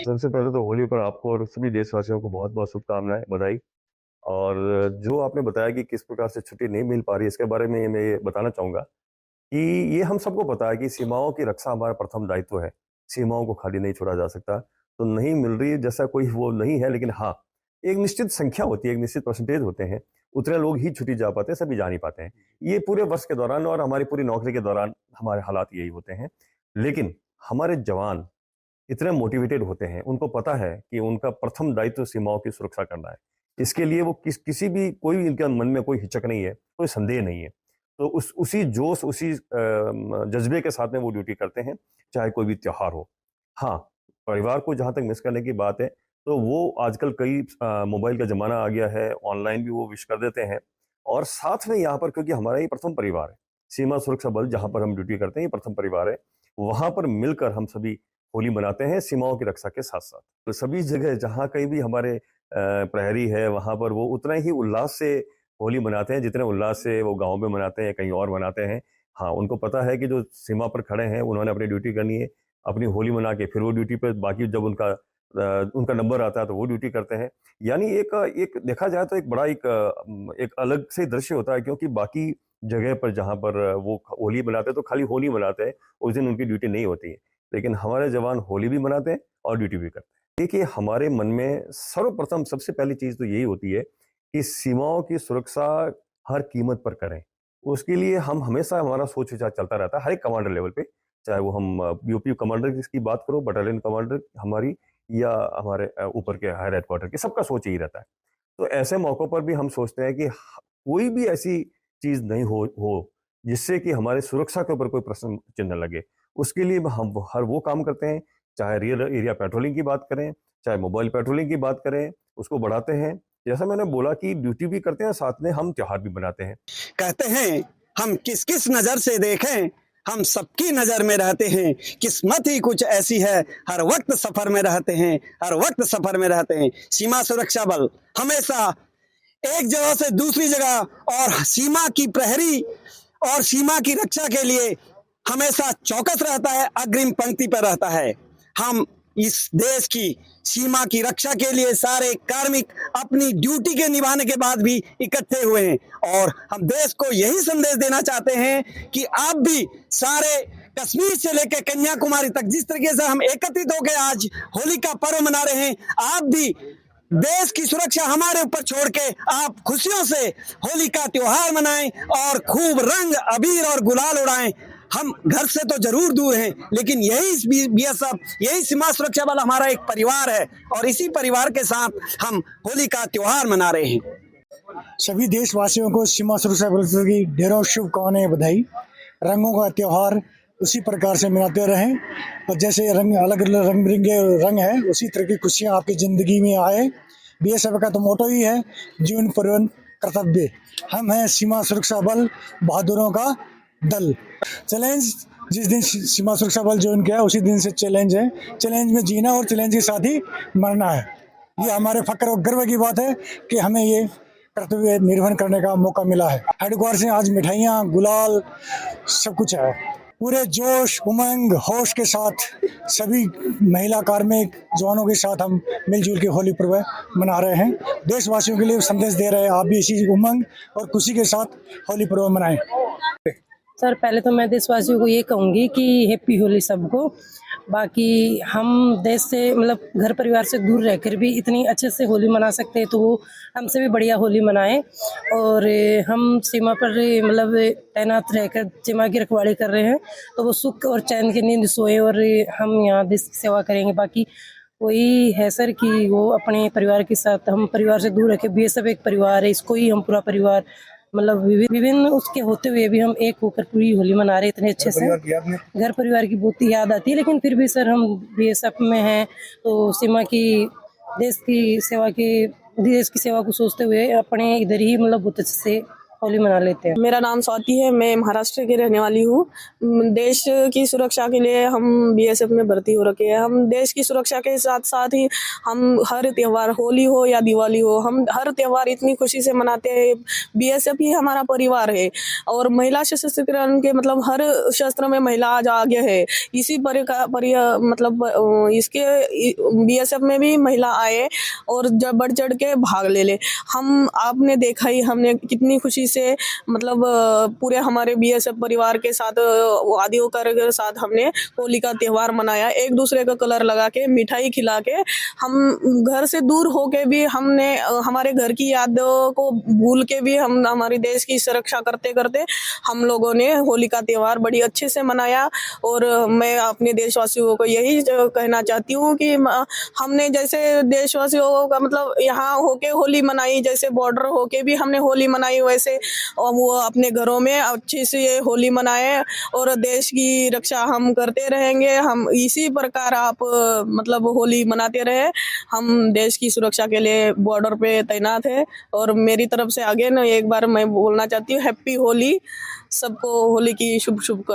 सबसे पहले तो होली पर आपको और सभी देशवासियों को बहुत-बहुत शुभकामनाएँ, बधाई। और जो आपने बताया कि किस प्रकार से छुट्टी नहीं मिल पा रही है, इसके बारे में मैं ये बताना चाहूँगा कि ये हम सबको पता है कि सीमाओं की रक्षा हमारा प्रथम दायित्व है। सीमाओं को खाली नहीं छोड़ा जा सकता। तो नहीं मिल रही है जैसा कोई वो नहीं है, लेकिन हाँ, एक निश्चित संख्या होती है, एक निश्चित परसेंटेज होते हैं, उतने लोग ही छुट्टी जा पाते हैं, सभी जा नहीं पाते हैं। ये पूरे वर्ष के दौरान और हमारी पूरी नौकरी के दौरान हमारे हालात यही होते हैं। लेकिन हमारे जवान इतने मोटिवेटेड होते हैं, उनको पता है कि उनका प्रथम दायित्व सीमाओं की सुरक्षा करना है। इसके लिए वो किसी भी कोई भी इनके मन में कोई हिचक नहीं है, कोई संदेह नहीं है। तो उसी जोश, उसी जज़्बे के साथ में वो ड्यूटी करते हैं, चाहे कोई भी त्योहार हो। हाँ, परिवार को जहाँ तक मिस करने की बात है, तो वो आजकल कई मोबाइल का ज़माना आ गया है, ऑनलाइन भी वो विश कर देते हैं और साथ में यहाँ पर क्योंकि हमारा ये प्रथम परिवार है, सीमा सुरक्षा बल जहाँ पर हम ड्यूटी करते हैं, ये प्रथम परिवार है। वहाँ पर मिलकर हम सभी होली मनाते हैं सीमाओं की रक्षा के साथ-साथ। तो सभी जगह जहाँ कहीं भी हमारे प्रहरी है वहाँ पर वो उतना ही उल्लास से होली मनाते हैं जितने उल्लास से वो गाँव में मनाते हैं, कहीं और मनाते हैं। हाँ, उनको पता है कि जो सीमा पर खड़े हैं उन्होंने अपनी ड्यूटी करनी है, अपनी होली मना के फिर वो ड्यूटी पे बाकी जब उनका नंबर आता है तो वो ड्यूटी करते हैं। यानी एक एक देखा जाए तो एक बड़ा एक अलग से दृश्य होता है क्योंकि बाकी जगह पर जहाँ पर वो होली मनाते हैं तो खाली होली मनाते हैं, उस दिन उनकी ड्यूटी नहीं होती है। लेकिन हमारे जवान होली भी मनाते हैं और ड्यूटी भी करते हैं। देखिए, हमारे मन में सर्वप्रथम सबसे पहली चीज़ तो यही होती है कि सीमाओं की सुरक्षा हर कीमत पर करें। उसके लिए हम हमेशा हमारा सोच-विचार चलता रहता है, हर एक कमांडर लेवल पे, चाहे वो हम यूपी कमांडर की बात करो, बटालियन कमांडर हमारी या हमारे ऊपर के हायर हेडक्वार्टर के, सबका सोच यही रहता है। तो ऐसे मौकों पर भी हम सोचते हैं कि कोई भी ऐसी चीज़ नहीं हो जिससे कि हमारी सुरक्षा के ऊपर कोई प्रश्न चिन्ह लगे। उसके लिए हम हर वो काम करते हैं, चाहे रियल एरिया पेट्रोलिंग की बात करें, चाहे मोबाइल पेट्रोलिंग की बात करें, उसको बढ़ाते हैं। जैसा मैंने बोला कि ड्यूटी भी करते हैं, साथ में हम त्योहार भी मनाते हैं। कहते हैं हम किस किस नजर से देखें, हम सबकी नजर में रहते हैं। किस्मत ही कुछ ऐसी है, हर वक्त सफर में रहते हैं, हर वक्त सफर में रहते हैं। सीमा सुरक्षा बल हमेशा एक जगह से दूसरी जगह और सीमा की प्रहरी और सीमा की रक्षा के लिए हमेशा चौकस रहता है, अग्रिम पंक्ति पर रहता है। हम इस देश की सीमा की रक्षा के लिए सारे कार्मिक अपनी ड्यूटी के निभाने के बाद भी इकट्ठे हुए हैं और हम देश को यही संदेश देना चाहते हैं कि आप भी सारे कश्मीर से लेकर कन्याकुमारी तक जिस तरीके से हम एकत्रित होकर आज होली का पर्व मना रहे हैं, आप भी देश की सुरक्षा हमारे ऊपर छोड़ के आप खुशियों से होली का त्योहार मनाएं और खूब रंग अबीर और गुलाल उड़ाएं। हम घर से तो जरूर दूर हैं, लेकिन यही बीएसएफ, यही सीमा सुरक्षा बल हमारा एक परिवार है और इसी परिवार के साथ हम होली का त्योहार मना रहे हैं। सभी देशवासियों को सीमा सुरक्षा बल की ढेरों शुभकामनाएं, बधाई। रंगों का त्योहार उसी प्रकार से मनाते रहें और जैसे रंग अलग अलग रंग बिरंगे रंग है, उसी तरह की खुशियाँ आपकी ज़िंदगी में आए। बीएसएफ का तो मोटो ही है, जीवन पर्यटन कर्तव्य। हम हैं सीमा सुरक्षा बल, बहादुरों का दल। चैलेंज जिस दिन सीमा सुरक्षा बल ज्वाइन किया उसी दिन से चैलेंज है। चैलेंज में जीना और चैलेंज के साथ ही मरना है। ये हमारे फक्र और गर्व की बात है कि हमें ये कर्तव्य निर्वहन करने का मौका मिला है। हेडक्वार्टर से आज मिठाइयाँ, गुलाल सब कुछ है। पूरे जोश, उमंग, होश के साथ सभी महिला कार्मिक जवानों के साथ हम मिलजुल के होली पर्व मना रहे हैं। देशवासियों के लिए संदेश दे रहे हैं, आप भी इसी उमंग और खुशी के साथ होली पर्व मनाएं। सर, पहले तो मैं देशवासियों को ये कहूँगी कि हैप्पी होली सबको। बाकी हम देश से मतलब घर परिवार से दूर रहकर भी इतनी अच्छे से होली मना सकते हैं, तो वो हमसे भी बढ़िया होली मनाएं। और हम सीमा पर मतलब तैनात रहकर सीमा की रखवाली कर रहे हैं, तो वो सुख और चैन की नींद सोए और हम यहाँ देश की सेवा करेंगे। बाकी वही है सर कि वो अपने परिवार के साथ, हम परिवार से दूर रखे, बीएसएफ एक परिवार है, इसको ही हम पूरा परिवार मतलब विभिन्न उसके होते हुए भी हम एक होकर पूरी होली मना रहे इतने अच्छे से। घर परिवार की बहुत याद आती है, लेकिन फिर भी सर हम बीएसएफ में हैं तो सीमा की देश की सेवा को सोचते हुए अपने इधर ही मतलब बहुत अच्छे से होली मना लेते हैं। मेरा नाम स्वाति है, मैं महाराष्ट्र की रहने वाली हूँ। देश की सुरक्षा के लिए हम बीएसएफ में भर्ती हो रखे हैं। हम देश की सुरक्षा के साथ साथ ही हम हर त्यौहार, होली हो या दिवाली हो, हम हर त्यौहार इतनी खुशी से मनाते हैं। बीएसएफ ही हमारा परिवार है और महिला सशक्तिकरण के मतलब हर शस्त्र में महिला आज आगे है। इसी इसके बीएसएफ में भी महिला आए और जब बढ़ चढ़ के भाग ले। हम आपने देखा ही, हमने कितनी खुशी से मतलब पूरे हमारे बीएसएफ परिवार के साथ वादियों के साथ हमने होली का त्यौहार मनाया। एक दूसरे का कलर लगा के, मिठाई खिला के, हम घर से दूर होके भी हमने हमारे घर की यादों को भूल के भी हम हमारे देश की सुरक्षा करते करते हम लोगों ने होली का त्यौहार बड़ी अच्छे से मनाया। और मैं अपने देशवासियों को यही कहना चाहती हूँ कि हमने जैसे देशवासियों का मतलब यहाँ होके होली मनाई, जैसे बॉर्डर होके भी हमने होली मनाई, वैसे वो अपने घरों में अच्छे से होली मनाए और देश की रक्षा हम करते रहेंगे। हम इसी प्रकार आप मतलब होली मनाते रहे। हम देश की सुरक्षा के लिए बॉर्डर पे तैनात है। और मेरी तरफ से आगे ना एक बार मैं बोलना चाहती हूँ, हैप्पी होली, सबको होली की शुभ शुभकामनाएं।